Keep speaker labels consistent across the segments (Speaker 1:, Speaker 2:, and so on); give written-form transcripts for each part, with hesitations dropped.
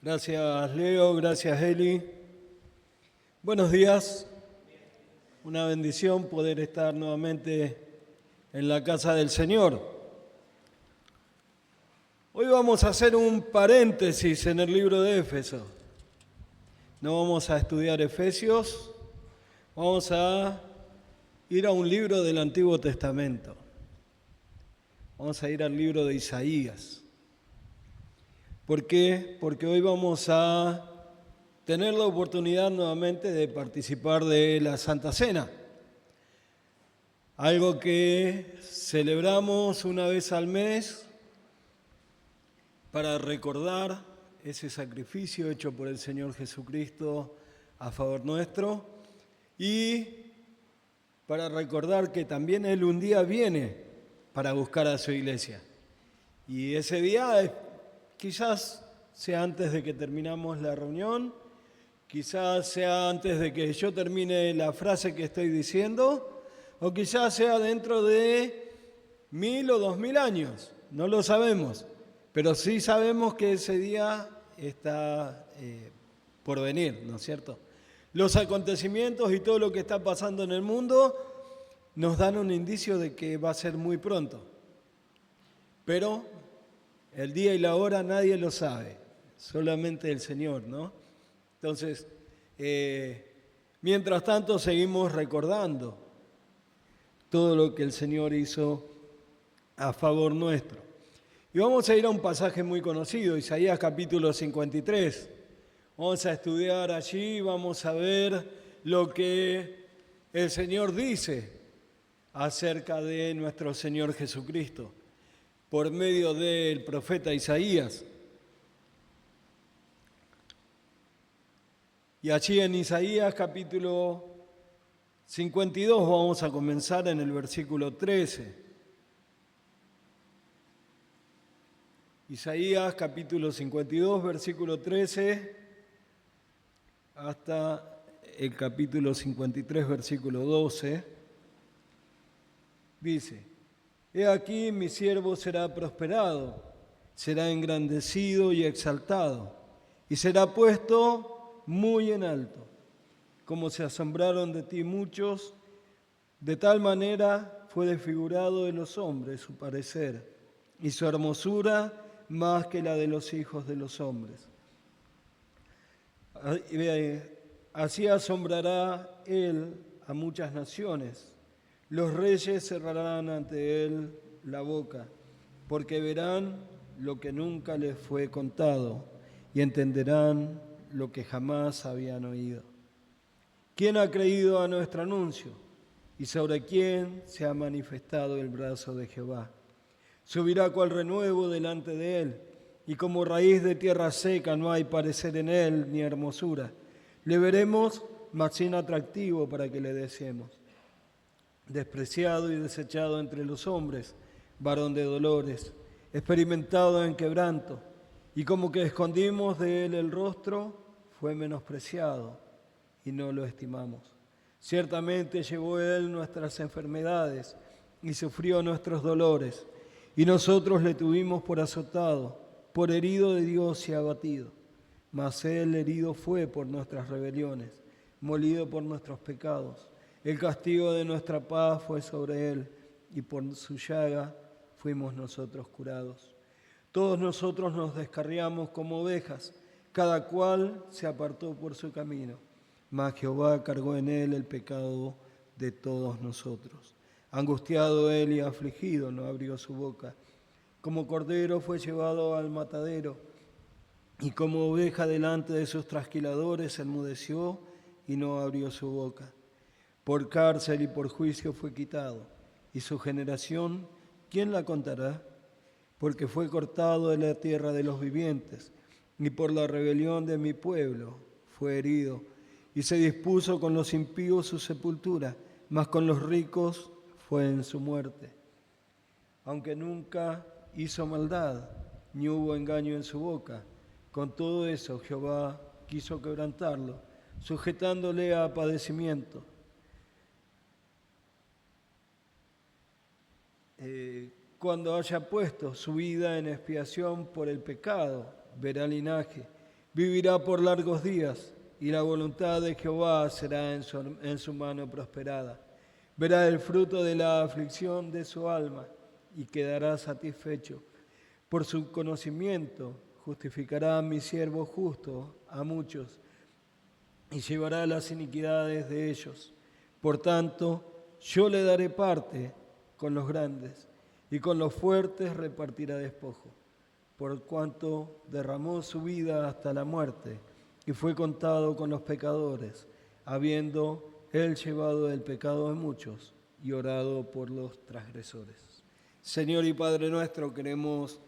Speaker 1: Gracias Leo, gracias Eli. Buenos días, una bendición poder estar nuevamente en la casa del Señor. Hoy vamos a hacer un paréntesis en el libro de Éfeso. No vamos a estudiar Efesios, vamos a ir a un libro del Antiguo Testamento. Vamos a ir al libro de Isaías. ¿Por qué? Porque hoy vamos a tener la oportunidad nuevamente de participar de la Santa Cena. Algo que celebramos una vez al mes para recordar ese sacrificio hecho por el Señor Jesucristo a favor nuestro y para recordar que también Él un día viene para buscar a su iglesia. Y ese día quizás sea antes de que terminamos la reunión, quizás sea antes de que yo termine la frase que estoy diciendo, o quizás sea dentro de 1000 o 2000 años, no lo sabemos, pero sí sabemos que ese día está por venir, ¿no es cierto? Los acontecimientos y todo lo que está pasando en el mundo nos dan un indicio de que va a ser muy pronto, pero el día y la hora nadie lo sabe, solamente el Señor, ¿no? Entonces, mientras tanto seguimos recordando todo lo que el Señor hizo a favor nuestro. Y vamos a ir a un pasaje muy conocido, Isaías capítulo 53. Vamos a estudiar allí, vamos a ver lo que el Señor dice acerca de nuestro Señor Jesucristo por medio del profeta Isaías. Y allí en Isaías capítulo 52 vamos a comenzar en el versículo 13. Isaías capítulo 52, versículo 13, hasta el capítulo 53, versículo 12. Dice: He aquí mi siervo será prosperado, será engrandecido y exaltado, y será puesto muy en alto. Como se asombraron de ti muchos, de tal manera fue desfigurado de los hombres su parecer, y su hermosura más que la de los hijos de los hombres. Así asombrará él a muchas naciones. Los reyes cerrarán ante él la boca, porque verán lo que nunca les fue contado y entenderán lo que jamás habían oído. ¿Quién ha creído a nuestro anuncio? ¿Y sobre quién se ha manifestado el brazo de Jehová? Subirá cual renuevo delante de él, y como raíz de tierra seca no hay parecer en él ni hermosura. Le veremos, mas sin atractivo para que le deseemos. Despreciado y desechado entre los hombres, varón de dolores, experimentado en quebranto, y como que escondimos de él el rostro, fue menospreciado y no lo estimamos. Ciertamente llevó él nuestras enfermedades y sufrió nuestros dolores, y nosotros le tuvimos por azotado, por herido de Dios y abatido. Mas él herido fue por nuestras rebeliones, molido por nuestros pecados. El castigo de nuestra paz fue sobre él, y por su llaga fuimos nosotros curados. Todos nosotros nos descarriamos como ovejas, cada cual se apartó por su camino, mas Jehová cargó en él el pecado de todos nosotros. Angustiado él y afligido, no abrió su boca. Como cordero fue llevado al matadero, y como oveja delante de sus trasquiladores enmudeció y no abrió su boca. Por cárcel y por juicio fue quitado, y su generación, ¿quién la contará? Porque fue cortado de la tierra de los vivientes, y por la rebelión de mi pueblo fue herido, y se dispuso con los impíos su sepultura, mas con los ricos fue en su muerte. Aunque nunca hizo maldad, ni hubo engaño en su boca, con todo eso Jehová quiso quebrantarlo, sujetándole a padecimiento. Cuando haya puesto su vida en expiación por el pecado, verá linaje, vivirá por largos días, y la voluntad de Jehová será en su mano prosperada. Verá el fruto de la aflicción de su alma, y quedará satisfecho. Por su conocimiento justificará a mi siervo justo a muchos, y llevará las iniquidades de ellos. Por tanto, yo le daré parte con los grandes, y con los fuertes repartirá despojo, por cuanto derramó su vida hasta la muerte, y fue contado con los pecadores, habiendo él llevado el pecado de muchos y orado por los transgresores. Señor y Padre nuestro, queremos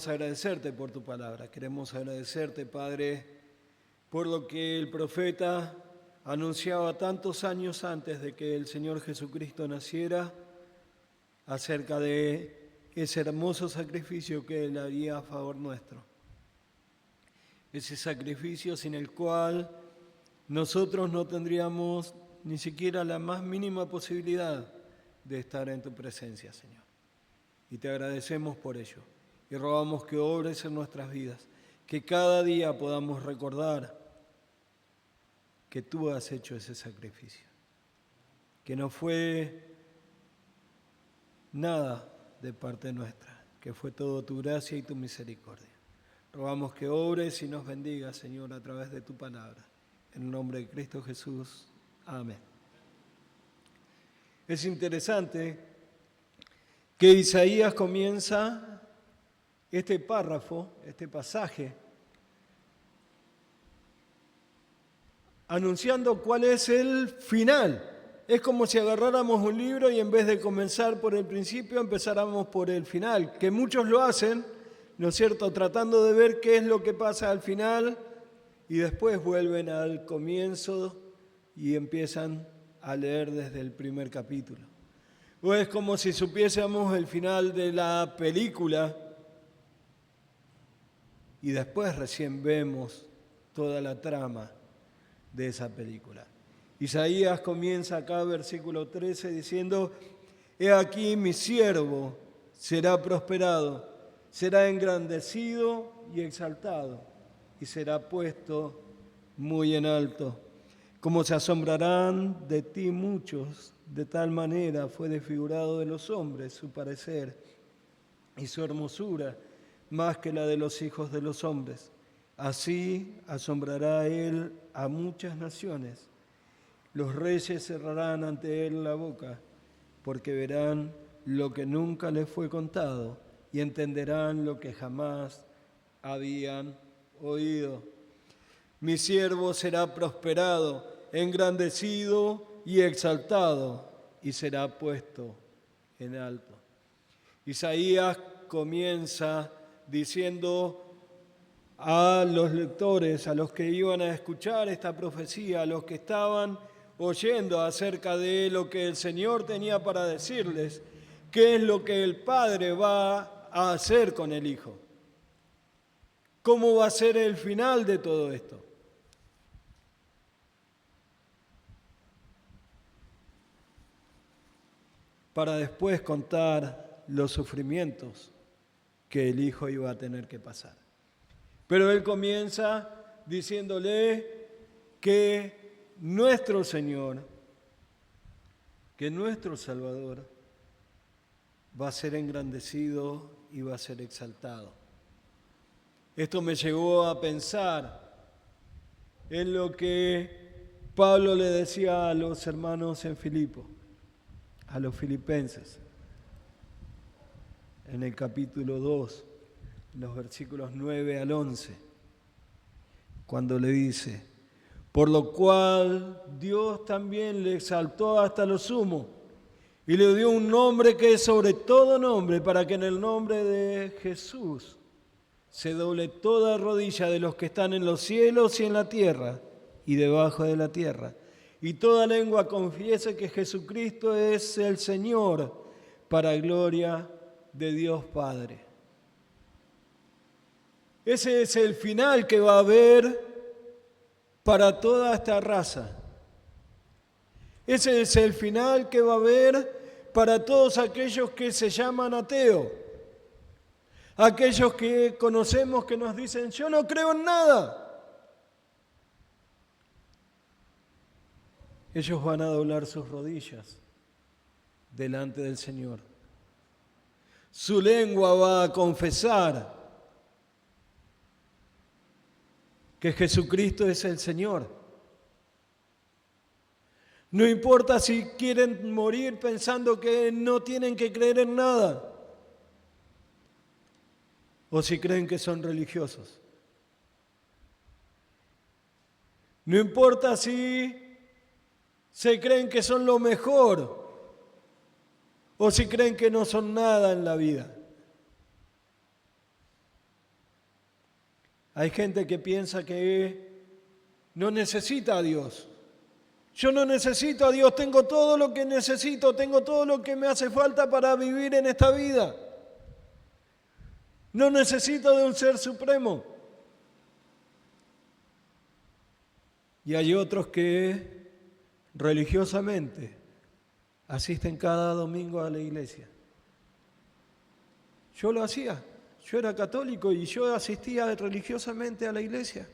Speaker 1: agradecerte por tu palabra, queremos agradecerte, Padre, por lo que el profeta anunciaba tantos años antes de que el Señor Jesucristo naciera, acerca de ese hermoso sacrificio que Él haría a favor nuestro. Ese sacrificio sin el cual nosotros no tendríamos ni siquiera la más mínima posibilidad de estar en tu presencia, Señor. Y te agradecemos por ello. Y rogamos que obres en nuestras vidas, que cada día podamos recordar que tú has hecho ese sacrificio, que no fue nada de parte nuestra, que fue todo tu gracia y tu misericordia. Rogamos que obres y nos bendigas, Señor, a través de tu palabra. En el nombre de Cristo Jesús. Amén. Es interesante que Isaías comienza este párrafo, este pasaje, anunciando cuál es el final. Es como si agarráramos un libro y en vez de comenzar por el principio, empezáramos por el final, que muchos lo hacen, ¿no es cierto?, tratando de ver qué es lo que pasa al final y después vuelven al comienzo y empiezan a leer desde el primer capítulo. O es como si supiésemos el final de la película y después recién vemos toda la trama de esa película. Isaías comienza acá, versículo 13, diciendo: He aquí mi siervo será prosperado, será engrandecido y exaltado, y será puesto muy en alto. Como se asombrarán de ti muchos, de tal manera fue desfigurado de los hombres su parecer, y su hermosura más que la de los hijos de los hombres. Así asombrará él a muchas naciones. Los reyes cerrarán ante él la boca, porque verán lo que nunca les fue contado y entenderán lo que jamás habían oído. Mi siervo será prosperado, engrandecido y exaltado, y será puesto en alto. Isaías comienza diciendo a los lectores, a los que iban a escuchar esta profecía, a los que estaban oyendo acerca de lo que el Señor tenía para decirles, qué es lo que el Padre va a hacer con el Hijo. ¿Cómo va a ser el final de todo esto? Para después contar los sufrimientos que el Hijo iba a tener que pasar. Pero Él comienza diciéndole que nuestro Señor, que nuestro Salvador va a ser engrandecido y va a ser exaltado. Esto me llevó a pensar en lo que Pablo le decía a los hermanos en Filipo, a los filipenses, en el capítulo 2, los versículos 9 al 11, cuando le dice: por lo cual Dios también le exaltó hasta lo sumo y le dio un nombre que es sobre todo nombre, para que en el nombre de Jesús se doble toda rodilla de los que están en los cielos y en la tierra y debajo de la tierra, y toda lengua confiese que Jesucristo es el Señor, para gloria de Dios Padre. Ese es el final que va a haber para toda esta raza. Ese es el final que va a haber para todos aquellos que se llaman ateos. Aquellos que conocemos que nos dicen, yo no creo en nada. Ellos van a doblar sus rodillas delante del Señor. Su lengua va a confesar que Jesucristo es el Señor. No importa si quieren morir pensando que no tienen que creer en nada, o si creen que son religiosos. No importa si se creen que son lo mejor, o si creen que no son nada en la vida. Hay gente que piensa que no necesita a Dios. Yo no necesito a Dios, tengo todo lo que necesito, tengo todo lo que me hace falta para vivir en esta vida. No necesito de un ser supremo. Y hay otros que religiosamente asisten cada domingo a la iglesia. Yo lo hacía, yo era católico y yo asistía religiosamente a la iglesia.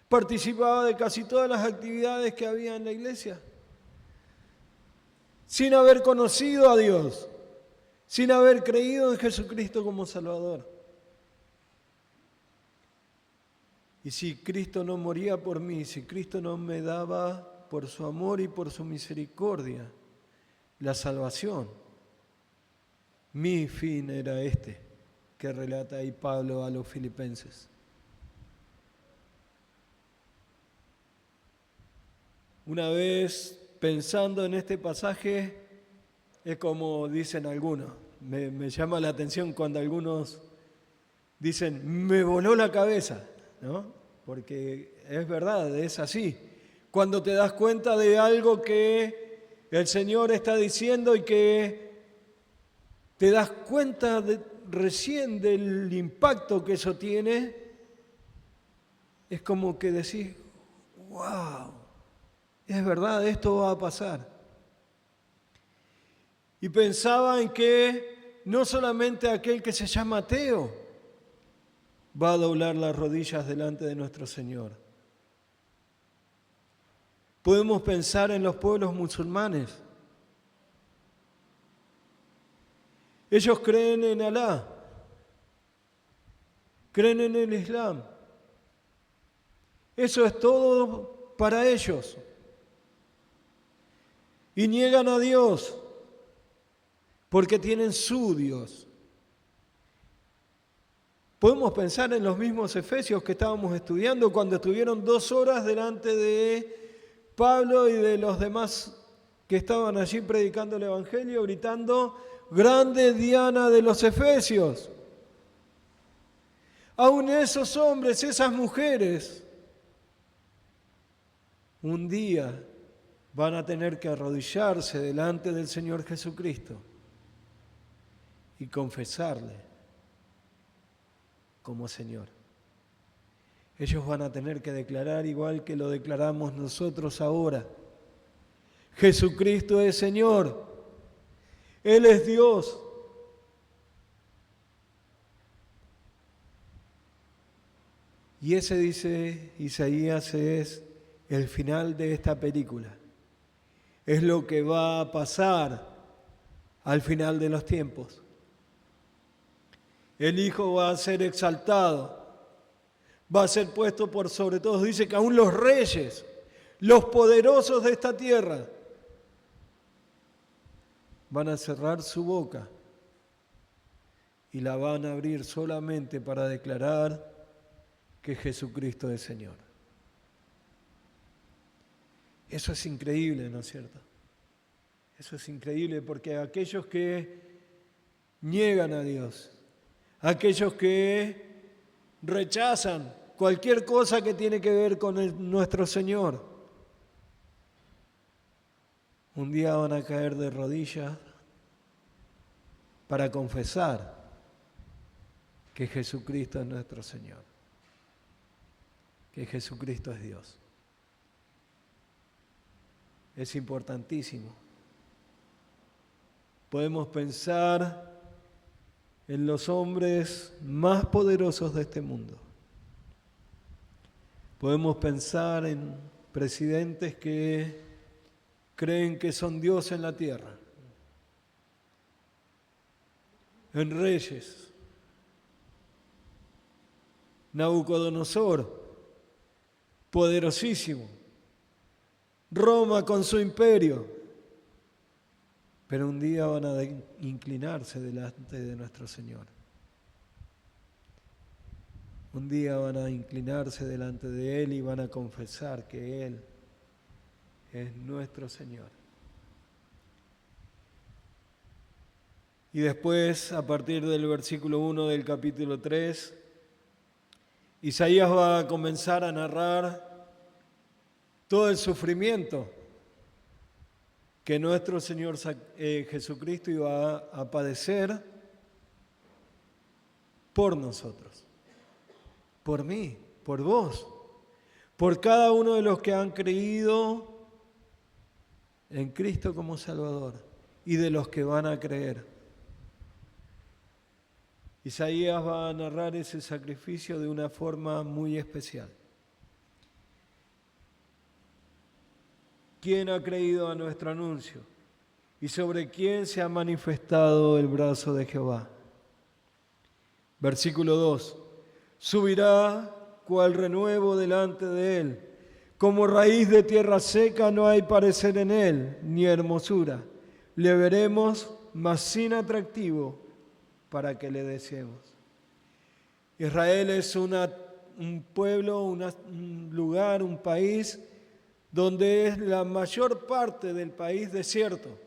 Speaker 1: Participaba de casi todas las actividades que había en la iglesia, sin haber conocido a Dios, sin haber creído en Jesucristo como Salvador. Y si Cristo no moría por mí, si Cristo no me daba por su amor y por su misericordia la salvación, mi fin era este, que relata ahí Pablo a los filipenses. Una vez pensando en este pasaje, es como dicen algunos, me llama la atención cuando algunos dicen, me voló la cabeza, ¿no? Porque es verdad, es así. Cuando te das cuenta de algo que el Señor está diciendo y que te das cuenta recién del impacto que eso tiene, es como que decís, wow, es verdad, esto va a pasar. Y pensaba en que no solamente aquel que se llama ateo va a doblar las rodillas delante de nuestro Señor. Podemos pensar en los pueblos musulmanes. Ellos creen en Alá, creen en el Islam. Eso es todo para ellos. Y niegan a Dios porque tienen su Dios. Podemos pensar en los mismos efesios que estábamos estudiando cuando estuvieron 2 horas delante de Pablo y de los demás que estaban allí predicando el Evangelio, gritando, grande Diana de los Efesios. Aún esos hombres, esas mujeres, un día van a tener que arrodillarse delante del Señor Jesucristo y confesarle como Señor. Ellos van a tener que declarar igual que lo declaramos nosotros ahora. Jesucristo es Señor. Él es Dios. Y ese, dice Isaías, es el final de esta película. Es lo que va a pasar al final de los tiempos. El Hijo va a ser exaltado, va a ser puesto por sobre todos. Dice que aún los reyes, los poderosos de esta tierra, van a cerrar su boca y la van a abrir solamente para declarar que Jesucristo es Señor. Eso es increíble, ¿no es cierto? Eso es increíble porque aquellos que niegan a Dios, aquellos que rechazan cualquier cosa que tiene que ver con nuestro Señor, un día van a caer de rodillas para confesar que Jesucristo es nuestro Señor, que Jesucristo es Dios. Es importantísimo. Podemos pensar en los hombres más poderosos de este mundo. Podemos pensar en presidentes que creen que son Dios en la tierra, en reyes, Nabucodonosor, poderosísimo, Roma con su imperio, pero un día van a inclinarse delante de nuestro Señor. Un día van a inclinarse delante de Él y van a confesar que Él es nuestro Señor. Y después, a partir del versículo 1 del capítulo 3, Isaías va a comenzar a narrar todo el sufrimiento que nuestro Señor Jesucristo iba a padecer por nosotros, por mí, por vos, por cada uno de los que han creído en Cristo como Salvador y de los que van a creer. Isaías va a narrar ese sacrificio de una forma muy especial. ¿Quién ha creído a nuestro anuncio? ¿Y sobre quién se ha manifestado el brazo de Jehová? Versículo 2. Subirá cual renuevo delante de él. Como raíz de tierra seca no hay parecer en él, ni hermosura. Le veremos, mas sin atractivo, para que le deseemos. Israel es un pueblo, un lugar, un país donde es la mayor parte del país desierto.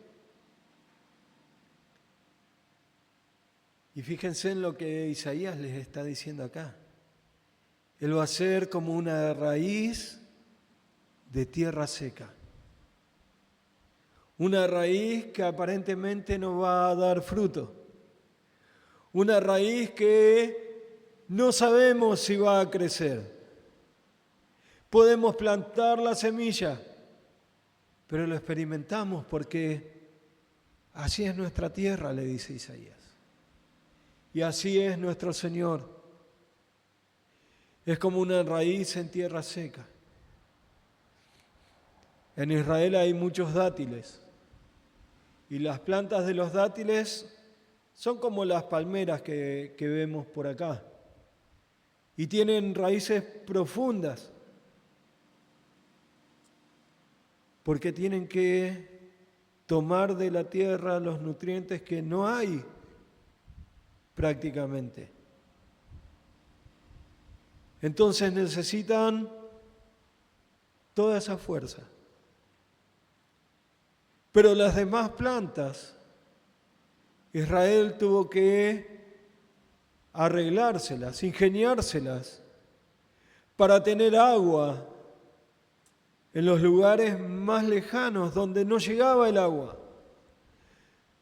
Speaker 1: Y fíjense en lo que Isaías les está diciendo acá. Él va a ser como una raíz de tierra seca. Una raíz que aparentemente no va a dar fruto. Una raíz que no sabemos si va a crecer. Podemos plantar la semilla, pero lo experimentamos porque así es nuestra tierra, le dice Isaías. Y así es nuestro Señor. Es como una raíz en tierra seca. En Israel hay muchos dátiles y las plantas de los dátiles son como las palmeras que vemos por acá y tienen raíces profundas porque tienen que tomar de la tierra los nutrientes que no hay prácticamente. Entonces necesitan toda esa fuerza. Pero las demás plantas, Israel tuvo que arreglárselas, ingeniárselas para tener agua en los lugares más lejanos donde no llegaba el agua,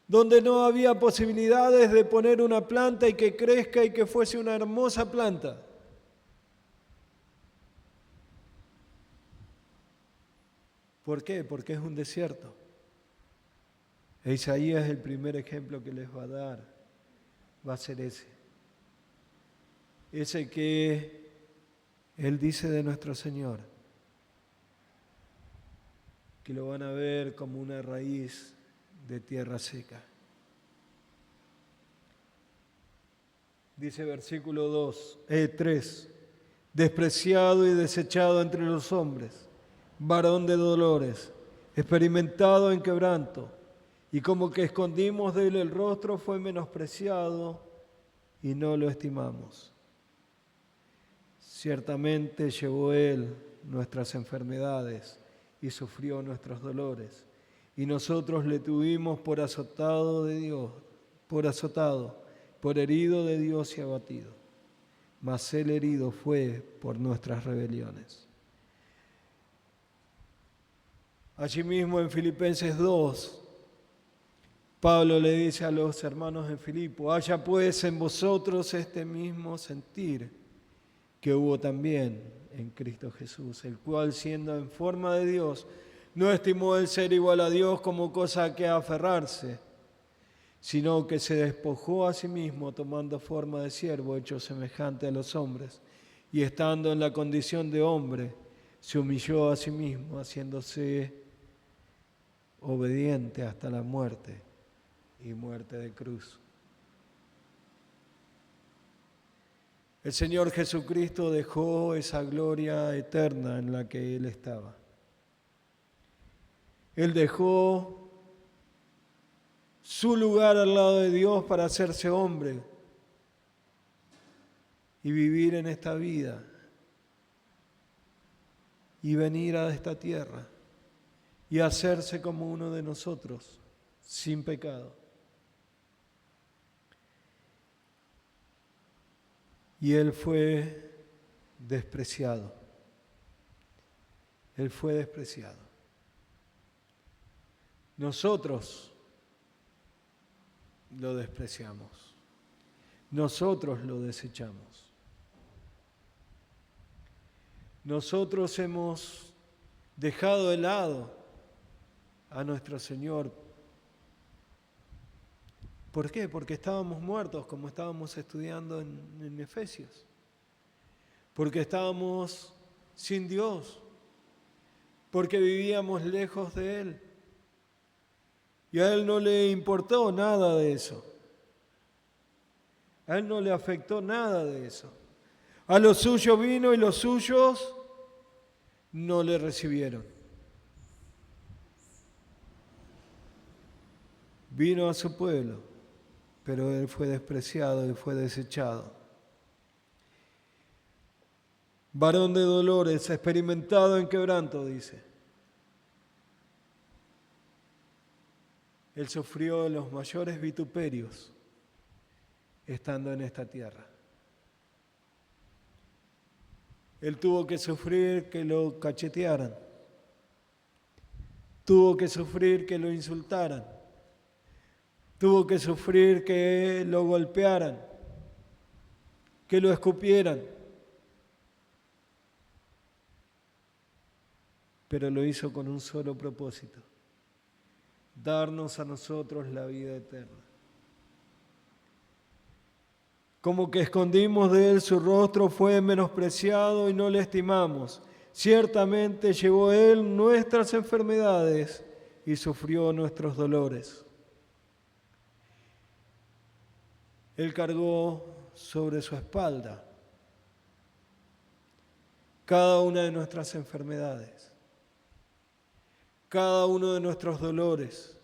Speaker 1: donde no había posibilidades de poner una planta y que crezca y que fuese una hermosa planta. ¿Por qué? Porque es un desierto. E Isaías es el primer ejemplo que les va a dar, va a ser ese. Ese que Él dice de nuestro Señor, que lo van a ver como una raíz de tierra seca. Dice versículo 3, despreciado y desechado entre los hombres, varón de dolores, experimentado en quebranto, y como que escondimos de él el rostro, fue menospreciado y no lo estimamos. Ciertamente llevó él nuestras enfermedades y sufrió nuestros dolores, y nosotros le tuvimos por azotado de Dios, por herido de Dios y abatido. Mas él herido fue por nuestras rebeliones. Allí mismo en Filipenses 2, Pablo le dice a los hermanos en Filipo, haya pues en vosotros este mismo sentir que hubo también en Cristo Jesús, el cual siendo en forma de Dios, no estimó el ser igual a Dios como cosa a que aferrarse, sino que se despojó a sí mismo tomando forma de siervo, hecho semejante a los hombres, y estando en la condición de hombre, se humilló a sí mismo, haciéndose obediente hasta la muerte y muerte de cruz. El Señor Jesucristo dejó esa gloria eterna en la que Él estaba. Él dejó su lugar al lado de Dios para hacerse hombre y vivir en esta vida y venir a esta tierra y hacerse como uno de nosotros, sin pecado. Y Él fue despreciado. Él fue despreciado. Nosotros lo despreciamos. Nosotros lo desechamos. Nosotros hemos dejado de lado a nuestro Señor. ¿Por qué? Porque estábamos muertos, como estábamos estudiando en Efesios. Porque estábamos sin Dios. Porque vivíamos lejos de Él. Y a Él no le importó nada de eso. A Él no le afectó nada de eso. A los suyos vino y los suyos no le recibieron. Vino a su pueblo, pero Él fue despreciado y fue desechado. Varón de dolores, experimentado en quebranto, dice. Él sufrió los mayores vituperios estando en esta tierra. Él tuvo que sufrir que lo cachetearan. Tuvo que sufrir que lo insultaran. Tuvo que sufrir que lo golpearan, que lo escupieran. Pero lo hizo con un solo propósito: darnos a nosotros la vida eterna. Como que escondimos de Él su rostro, fue menospreciado y no le estimamos. Ciertamente llevó Él nuestras enfermedades y sufrió nuestros dolores. Él cargó sobre su espalda cada una de nuestras enfermedades, cada uno de nuestros dolores.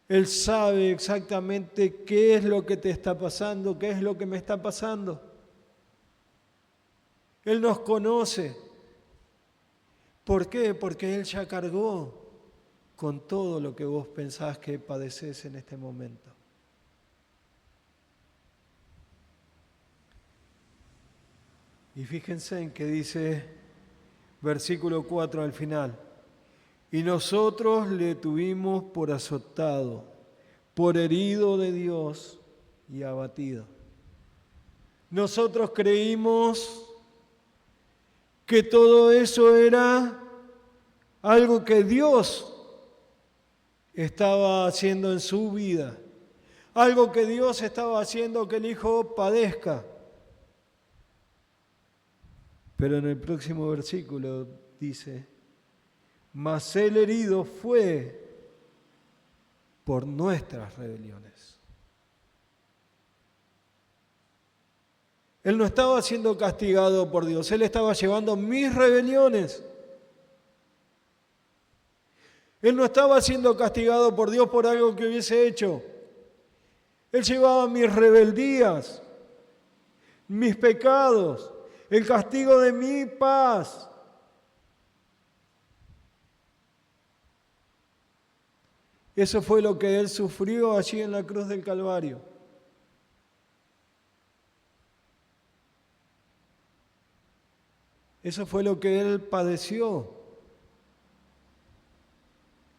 Speaker 1: Él sabe exactamente qué es lo que te está pasando, qué es lo que me está pasando. Él nos conoce. ¿Por qué? Porque Él ya cargó con todo lo que vos pensás que padecés en este momento. Y fíjense en que dice versículo 4 al final: y nosotros le tuvimos por azotado, por herido de Dios y abatido. Nosotros creímos que todo eso era algo que Dios estaba haciendo en su vida, algo que Dios estaba haciendo que el Hijo padezca. Pero en el próximo versículo dice: mas el herido fue por nuestras rebeliones. Él no estaba siendo castigado por Dios, Él estaba llevando mis rebeliones. Él no estaba siendo castigado por Dios por algo que hubiese hecho. Él llevaba mis rebeldías, mis pecados, el castigo de mi paz. Eso fue lo que Él sufrió allí en la cruz del Calvario. Eso fue lo que Él padeció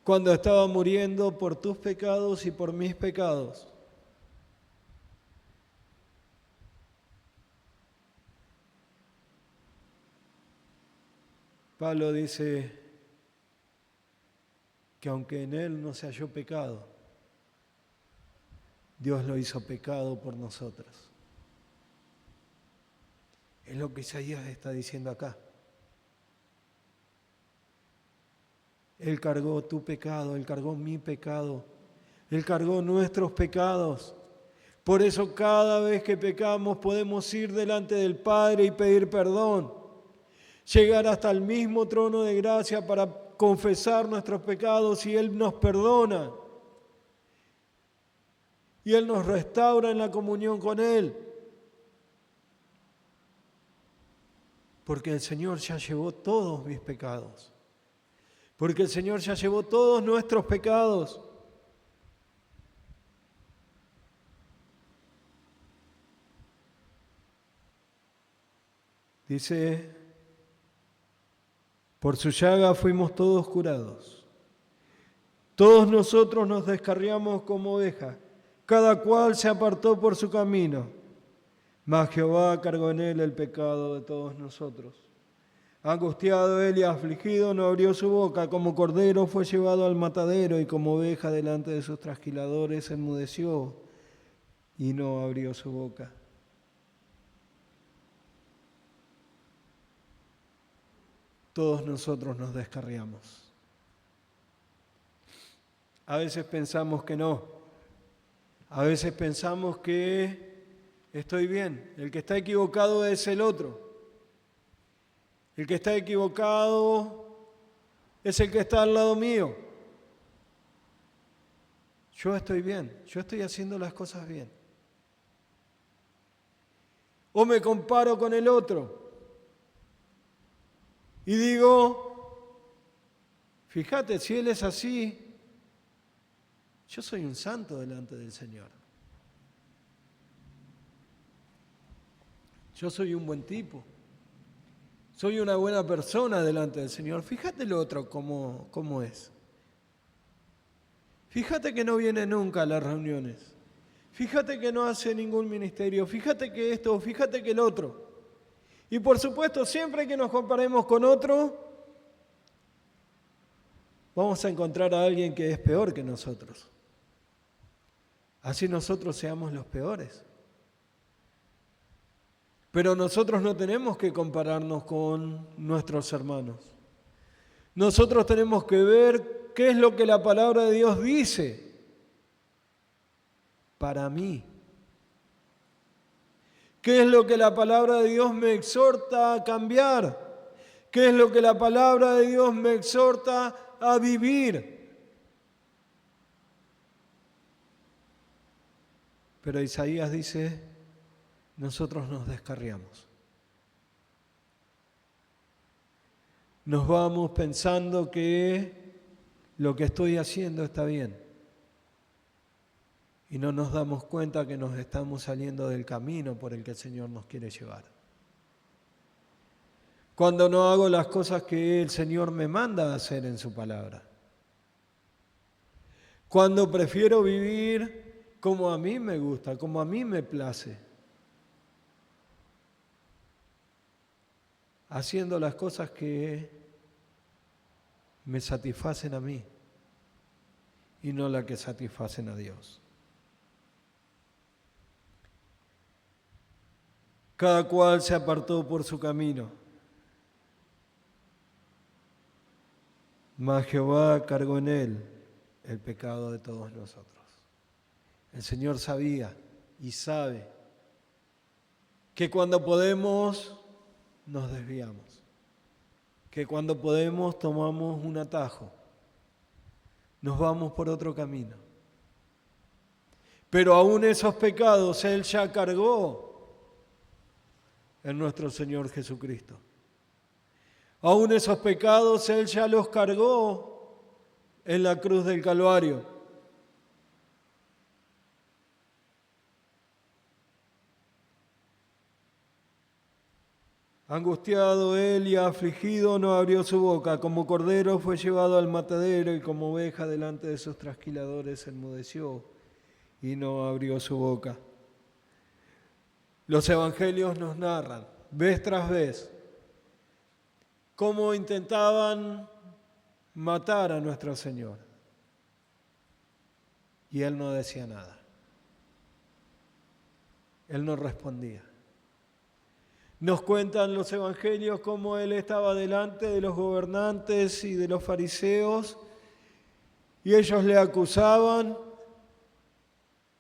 Speaker 1: cuando estaba muriendo por tus pecados y por mis pecados. Pablo dice que aunque en Él no se halló pecado, Dios lo hizo pecado por nosotros. Es lo que Isaías está diciendo acá. Él cargó tu pecado, Él cargó mi pecado, Él cargó nuestros pecados. Por eso cada vez que pecamos podemos ir delante del Padre y pedir perdón. Llegar hasta el mismo trono de gracia para confesar nuestros pecados y Él nos perdona. Y Él nos restaura en la comunión con Él. Porque el Señor ya llevó todos mis pecados. Porque el Señor ya llevó todos nuestros pecados. Dice, por su llaga fuimos todos curados. Todos nosotros nos descarriamos como ovejas, cada cual se apartó por su camino, mas Jehová cargó en él el pecado de todos nosotros. Angustiado él y afligido no abrió su boca, como cordero fue llevado al matadero y como oveja delante de sus trasquiladores enmudeció y no abrió su boca. Todos nosotros nos descarriamos. A veces pensamos que no. A veces pensamos que estoy bien. El que está equivocado es el otro. El que está equivocado es el que está al lado mío. Yo estoy bien. Yo estoy haciendo las cosas bien. O me comparo con el otro. Y digo, fíjate, si él es así, yo soy un santo delante del Señor. Yo soy un buen tipo. Soy una buena persona delante del Señor. Fíjate el otro cómo es. Fíjate que no viene nunca a las reuniones. Fíjate que no hace ningún ministerio. Fíjate que esto, fíjate que el otro. Y por supuesto, siempre que nos comparemos con otro, vamos a encontrar a alguien que es peor que nosotros. Así nosotros seamos los peores. Pero nosotros no tenemos que compararnos con nuestros hermanos. Nosotros tenemos que ver qué es lo que la palabra de Dios dice para mí. ¿Qué es lo que la palabra de Dios me exhorta a cambiar? ¿Qué es lo que la palabra de Dios me exhorta a vivir? Pero Isaías dice, nosotros nos descarriamos. Nos vamos pensando que lo que estoy haciendo está bien. Y no nos damos cuenta que nos estamos saliendo del camino por el que el Señor nos quiere llevar. Cuando no hago las cosas que el Señor me manda a hacer en su palabra. Cuando prefiero vivir como a mí me gusta, como a mí me place. Haciendo las cosas que me satisfacen a mí y no las que satisfacen a Dios. Cada cual se apartó por su camino, mas Jehová cargó en él el pecado de todos nosotros. El Señor sabía y sabe que cuando podemos nos desviamos, que cuando podemos tomamos un atajo, nos vamos por otro camino. Pero aún esos pecados Él ya cargó en nuestro Señor Jesucristo. Aún esos pecados Él ya los cargó en la cruz del Calvario. Angustiado él y afligido no abrió su boca, como cordero fue llevado al matadero y como oveja delante de sus trasquiladores enmudeció y no abrió su boca. Los evangelios nos narran, vez tras vez, cómo intentaban matar a nuestro Señor. Y Él no decía nada. Él no respondía. Nos cuentan los evangelios cómo Él estaba delante de los gobernantes y de los fariseos y ellos le acusaban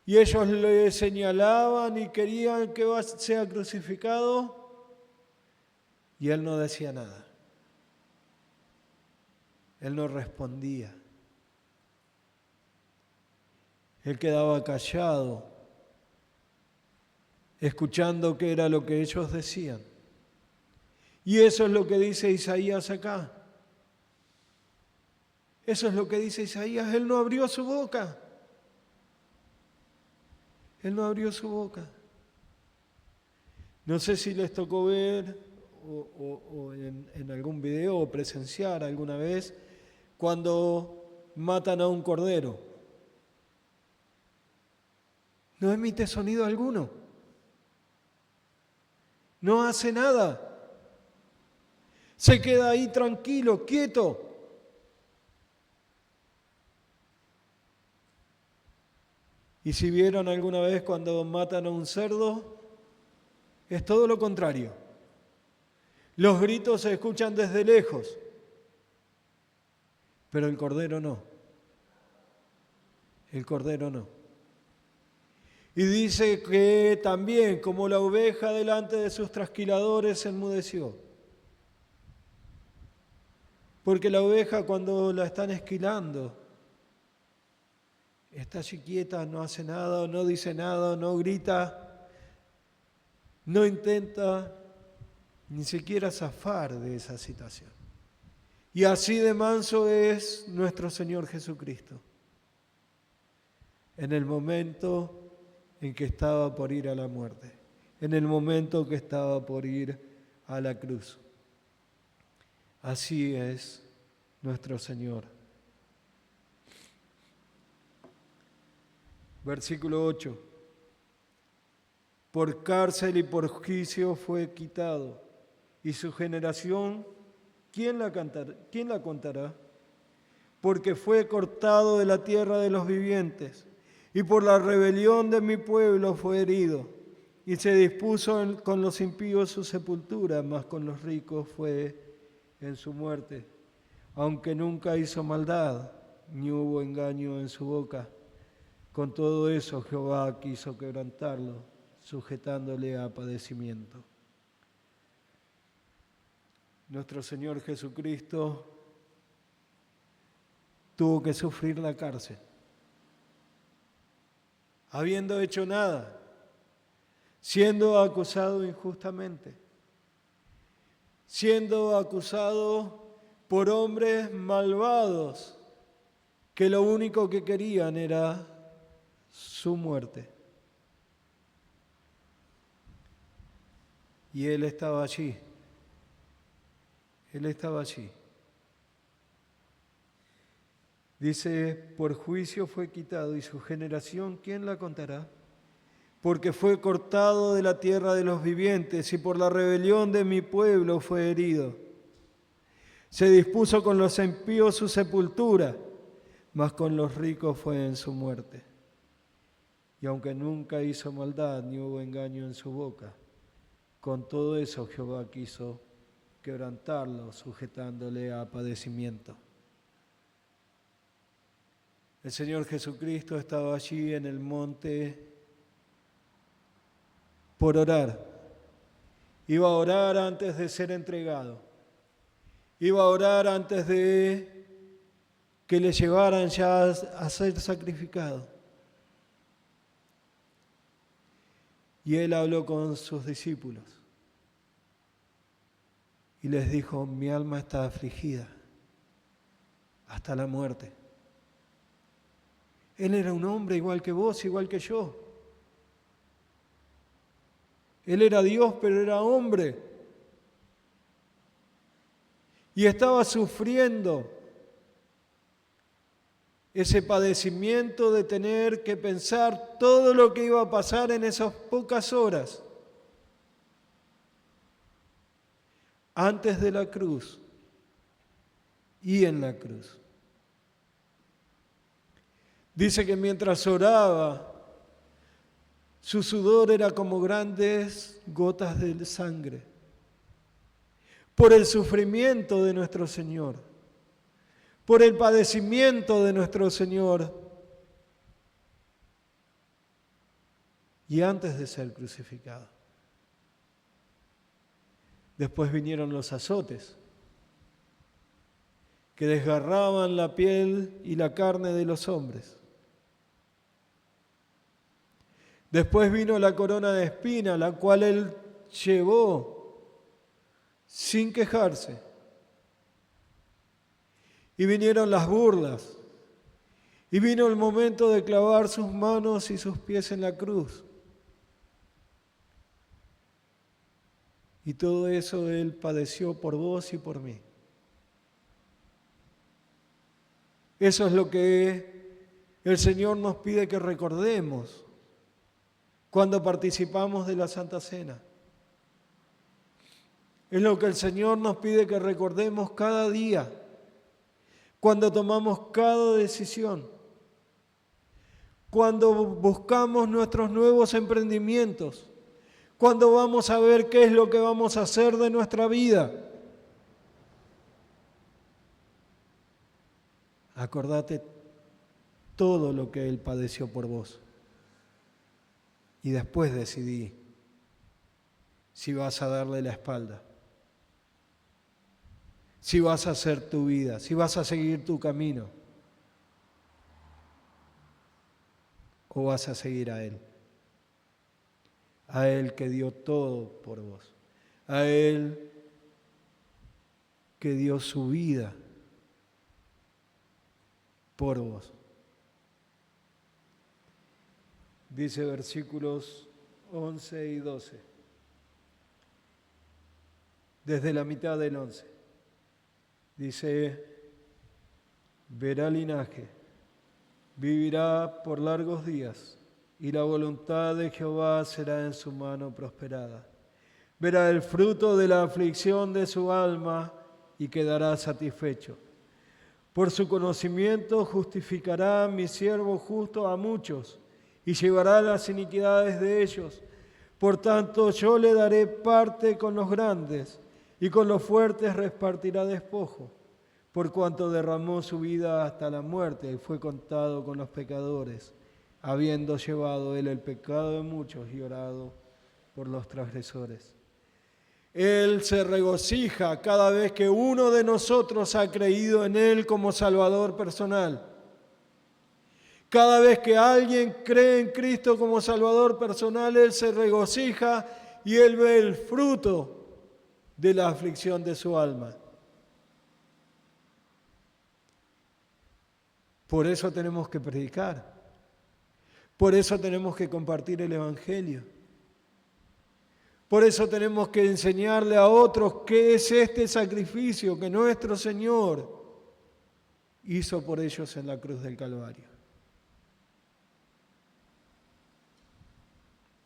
Speaker 1: y ellos le señalaban y querían que sea crucificado y Él no decía nada. Él no respondía. Él quedaba callado, escuchando qué era lo que ellos decían. Y eso es lo que dice Isaías acá. Eso es lo que dice Isaías. Él no abrió su boca. Él no abrió su boca. No sé si les tocó ver o en algún video o presenciar alguna vez cuando matan a un cordero. No emite sonido alguno. No hace nada. Se queda ahí tranquilo, quieto. Y si vieron alguna vez cuando matan a un cerdo, es todo lo contrario. Los gritos se escuchan desde lejos, pero el cordero no. El cordero no. Y dice que también, como la oveja delante de sus trasquiladores, se enmudeció. Porque la oveja cuando la están esquilando, está allí quieta, no hace nada, no dice nada, no grita, no intenta ni siquiera zafar de esa situación. Y así de manso es nuestro Señor Jesucristo. En el momento en que estaba por ir a la muerte, en el momento que estaba por ir a la cruz. Así es nuestro Señor. Versículo 8. Por cárcel y por juicio fue quitado, y su generación, ¿quién la contará? Porque fue cortado de la tierra de los vivientes, y por la rebelión de mi pueblo fue herido, y se dispuso con los impíos su sepultura, mas con los ricos fue en su muerte, aunque nunca hizo maldad, ni hubo engaño en su boca. Con todo eso Jehová quiso quebrantarlo, sujetándole a padecimiento. Nuestro Señor Jesucristo tuvo que sufrir la cárcel, habiendo hecho nada, siendo acusado injustamente, siendo acusado por hombres malvados que lo único que querían era su muerte. Y Él estaba allí. Él estaba allí. Dice, por juicio fue quitado, y su generación, ¿quién la contará? Porque fue cortado de la tierra de los vivientes, y por la rebelión de mi pueblo fue herido. Se dispuso con los impíos su sepultura, mas con los ricos fue en su muerte. Y aunque nunca hizo maldad, ni hubo engaño en su boca, con todo eso Jehová quiso quebrantarlo, sujetándole a padecimiento. El Señor Jesucristo estaba allí en el monte por orar. Iba a orar antes de ser entregado. Iba a orar antes de que le llevaran ya a ser sacrificado. Y Él habló con sus discípulos y les dijo, mi alma está afligida hasta la muerte. Él era un hombre igual que vos, igual que yo. Él era Dios, pero era hombre. Y estaba sufriendo ese padecimiento de tener que pensar todo lo que iba a pasar en esas pocas horas antes de la cruz y en la cruz. Dice que mientras oraba, Su sudor era como grandes gotas de sangre. Por el sufrimiento de nuestro Señor, por el padecimiento de nuestro Señor, y antes de ser crucificado. Después vinieron los azotes, que desgarraban la piel y la carne de los hombres. Después vino la corona de espinas, la cual Él llevó sin quejarse. Y vinieron las burlas. Y vino el momento de clavar sus manos y sus pies en la cruz. Y todo eso Él padeció por vos y por mí. Eso es lo que el Señor nos pide que recordemos cuando participamos de la Santa Cena. Es lo que el Señor nos pide que recordemos cada día, cuando tomamos cada decisión, cuando buscamos nuestros nuevos emprendimientos, cuando vamos a ver qué es lo que vamos a hacer de nuestra vida. Acordate todo lo que Él padeció por vos. Y después decidí si vas a darle la espalda, si vas a hacer tu vida, si vas a seguir tu camino, o vas a seguir a Él que dio todo por vos, a Él que dio su vida por vos. Dice versículos 11 y 12, desde la mitad del 11. Dice, verá linaje, vivirá por largos días, y la voluntad de Jehová será en su mano prosperada. Verá el fruto de la aflicción de su alma y quedará satisfecho. Por su conocimiento justificará mi siervo justo a muchos, y llevará las iniquidades de ellos. Por tanto, yo le daré parte con los grandes, y con los fuertes repartirá despojo, por cuanto derramó su vida hasta la muerte y fue contado con los pecadores, habiendo llevado él el pecado de muchos y orado por los transgresores. Él se regocija cada vez que uno de nosotros ha creído en Él como Salvador personal. Cada vez que alguien cree en Cristo como Salvador personal, Él se regocija y Él ve el fruto de la aflicción de su alma. Por eso tenemos que predicar. Por eso tenemos que compartir el Evangelio. Por eso tenemos que enseñarle a otros qué es este sacrificio que nuestro Señor hizo por ellos en la cruz del Calvario.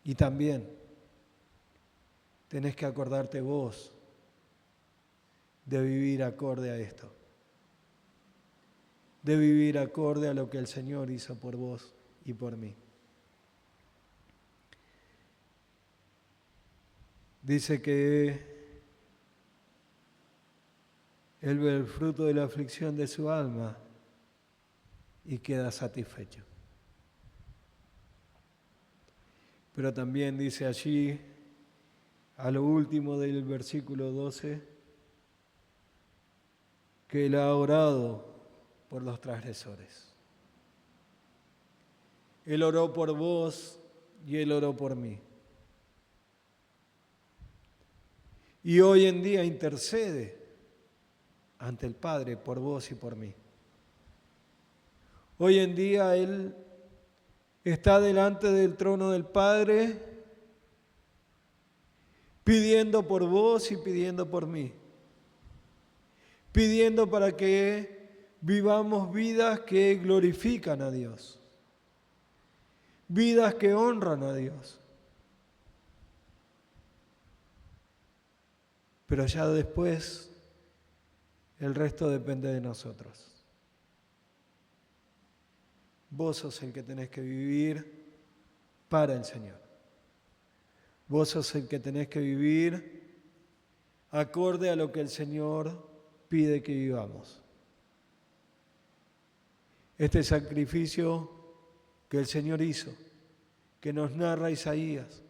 Speaker 1: Y también tenés que acordarte vos de vivir acorde a esto, de vivir acorde a lo que el Señor hizo por vos y por mí. Dice que Él ve el fruto de la aflicción de su alma y queda satisfecho. Pero también dice allí, a lo último del versículo 12, que Él ha orado por los transgresores. Él oró por vos y Él oró por mí. Y hoy en día intercede ante el Padre por vos y por mí. Hoy en día Él está delante del trono del Padre pidiendo por vos y pidiendo por mí. Pidiendo para que vivamos vidas que glorifican a Dios. Vidas que honran a Dios. Pero ya después el resto depende de nosotros. Vos sos el que tenés que vivir para el Señor. Vos sos el que tenés que vivir acorde a lo que el Señor pide que vivamos. Este sacrificio que el Señor hizo, que nos narra Isaías,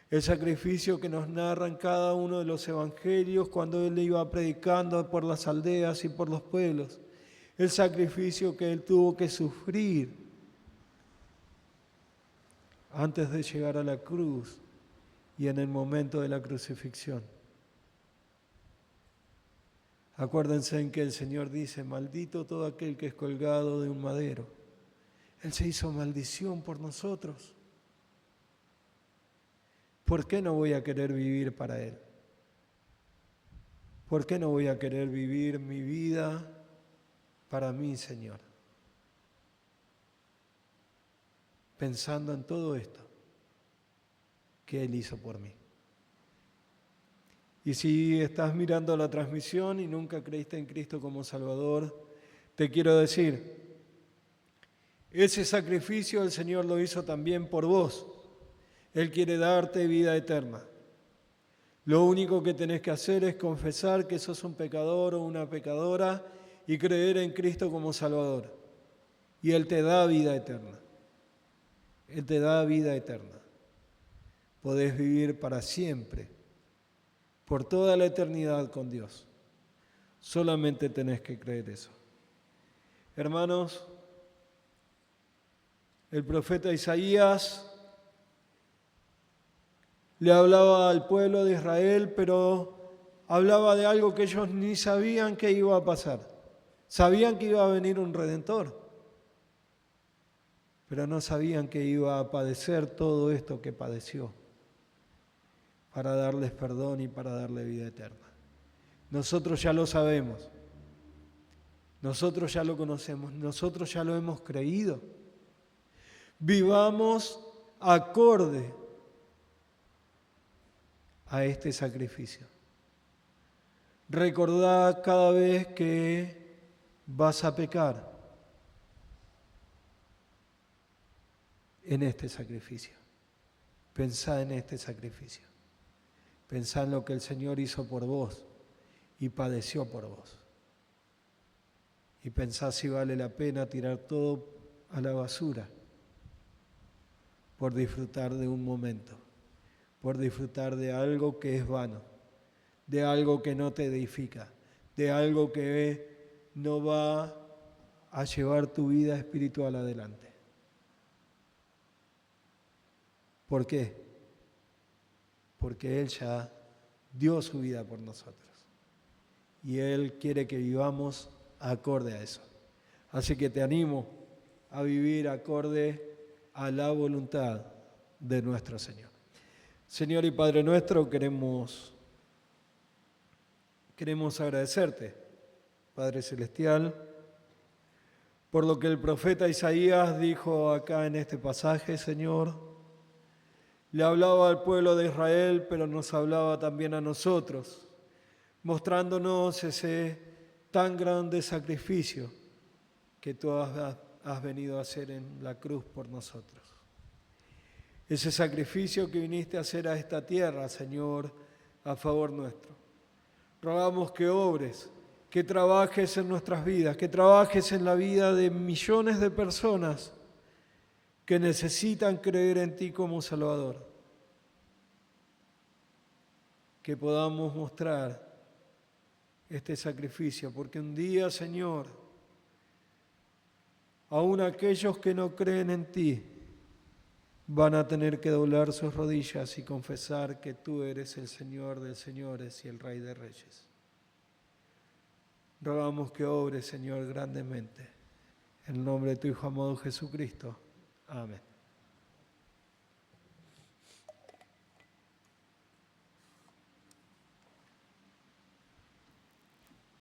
Speaker 1: el sacrificio que nos narra en cada uno de los evangelios cuando Él iba predicando por las aldeas y por los pueblos, el sacrificio que Él tuvo que sufrir antes de llegar a la cruz y en el momento de la crucifixión. Acuérdense en que el Señor dice, maldito todo aquel que es colgado de un madero. Él se hizo maldición por nosotros. ¿Por qué no voy a querer vivir para Él? ¿Por qué no voy a querer vivir mi vida para mí, Señor? Pensando en todo esto que Él hizo por mí. Y si estás mirando la transmisión y nunca creíste en Cristo como Salvador, te quiero decir, ese sacrificio el Señor lo hizo también por vos. Él quiere darte vida eterna. Lo único que tenés que hacer es confesar que sos un pecador o una pecadora y creer en Cristo como Salvador. Y Él te da vida eterna. Él te da vida eterna. Podés vivir para siempre, por toda la eternidad con Dios. Solamente tenés que creer eso. Hermanos, el profeta Isaías le hablaba al pueblo de Israel, pero hablaba de algo que ellos ni sabían que iba a pasar. Sabían que iba a venir un Redentor, pero no sabían que iba a padecer todo esto que padeció para darles perdón y para darle vida eterna. Nosotros ya lo sabemos, nosotros ya lo conocemos, nosotros ya lo hemos creído. Vivamos acorde a este sacrificio. Recordá cada vez que vas a pecar en este sacrificio. Pensá en este sacrificio. Pensá en lo que el Señor hizo por vos y padeció por vos. Y pensá si vale la pena tirar todo a la basura por disfrutar de un momento, por disfrutar de algo que es vano, de algo que no te edifica, de algo que no va a llevar tu vida espiritual adelante. ¿Por qué? Porque Él ya dio su vida por nosotros. Y Él quiere que vivamos acorde a eso. Así que te animo a vivir acorde a la voluntad de nuestro Señor. Señor y Padre nuestro, queremos agradecerte, Padre Celestial, por lo que el profeta Isaías dijo acá en este pasaje, Señor. Le hablaba al pueblo de Israel, pero nos hablaba también a nosotros, mostrándonos ese tan grande sacrificio que tú has venido a hacer en la cruz por nosotros. Ese sacrificio que viniste a hacer a esta tierra, Señor, a favor nuestro. Rogamos que obres, que trabajes en nuestras vidas, que trabajes en la vida de millones de personas que necesitan creer en ti como Salvador. Que podamos mostrar este sacrificio, porque un día, Señor, aún aquellos que no creen en ti van a tener que doblar sus rodillas y confesar que tú eres el Señor de señores y el Rey de reyes. Rogamos que obres, Señor, grandemente. En el nombre de tu Hijo amado Jesucristo. Amén.